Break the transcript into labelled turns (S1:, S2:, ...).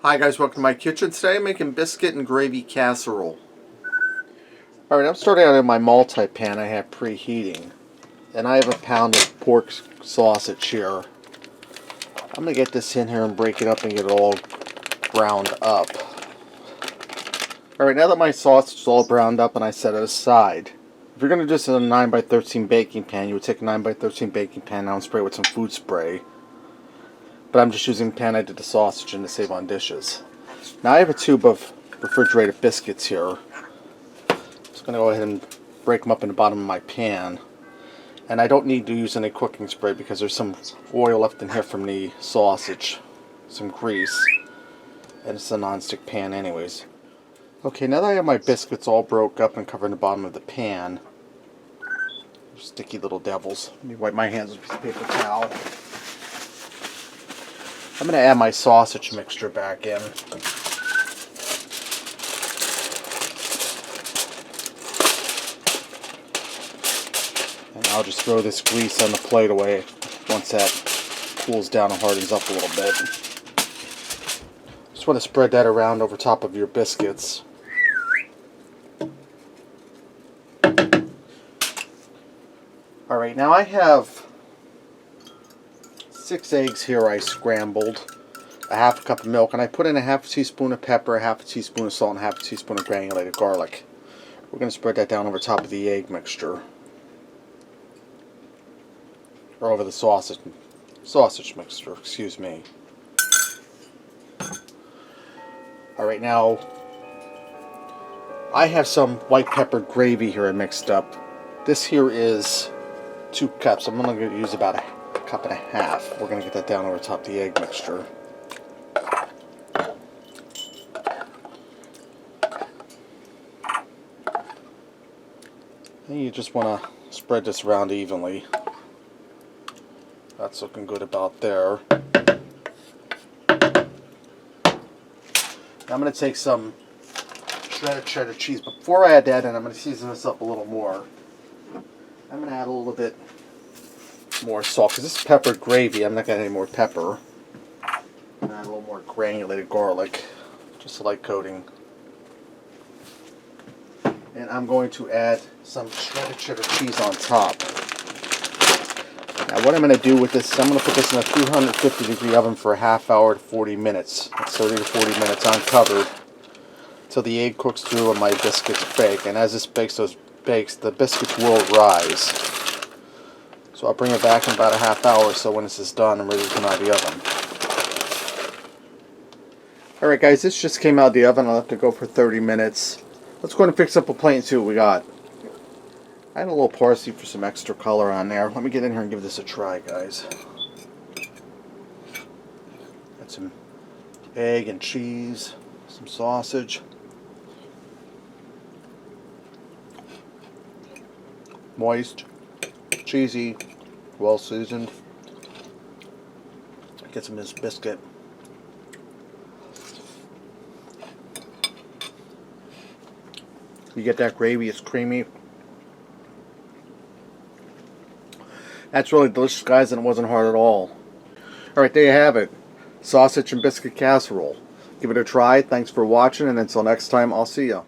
S1: Hi guys, welcome to my kitchen. Today I'm making biscuit and gravy casserole. Alright, I'm starting out in my multi-pan I have preheating. And I have a pound of pork sausage here. I'm going to get this in here and break it up and get it all browned up. Alright, now that my sausage is all browned up and I set it aside. If you're going to do this in a 9x13 baking pan, you would take a 9x13 baking pan now and spray it with some food spray. But I'm just using the pan I did the sausage in to save on dishes. Now I have a tube of refrigerated biscuits here. I'm just going to go ahead and break them up in the bottom of my pan. And I don't need to use any cooking spray because there's some oil left in here from the sausage. Some grease. And it's a non-stick pan anyways. Okay, now that I have my biscuits all broke up and covered in the bottom of the pan. Sticky little devils. Let me wipe my hands with a piece of paper towel. I'm going to add my sausage mixture back in. And I'll just throw this grease on the plate away once that cools down and hardens up a little bit. Just want to spread that around over top of your biscuits. Alright, now I have 6 eggs here I scrambled, a half a cup of milk, and I put in a half a teaspoon of pepper, a half a teaspoon of salt, and a half a teaspoon of granulated garlic. We're going to spread that down over top of the egg mixture. Or over the sausage mixture, excuse me. Alright, now I have some white pepper gravy here I mixed up. This here is 2 cups. I'm only going to use about a cup and a half. We're going to get that down over top of the egg mixture. And you just want to spread this around evenly. That's looking good about there. Now I'm going to take some shredded cheddar cheese. But before I add that in, I'm going to season this up a little more. I'm going to add a little bit more salt, because this is peppered gravy. I'm not going to add any more pepper. And add a little more granulated garlic, just a light coating. And I'm going to add some shredded cheddar cheese on top. Now what I'm going to do with this is I'm going to put this in a 350 degree oven for a half hour to 40 minutes. That's 30 to 40 minutes uncovered, until the egg cooks through and my biscuits bake. And as this bakes, the biscuits will rise. So I'll bring it back in about a half hour, so when this is done, I'm ready to come out of the oven. Alright guys, this just came out of the oven. I'll have to go for 30 minutes. Let's go ahead and fix up a plate and see what we got. I had a little parsley for some extra color on there. Let me get in here and give this a try, guys. Got some egg and cheese, some sausage. Moist, cheesy, well seasoned. Get some of this biscuit. You get that gravy, it's creamy. That's really delicious, guys, and it wasn't hard at all. Alright, there you have it. Sausage and biscuit casserole. Give it a try. Thanks for watching, and until next time, I'll see ya.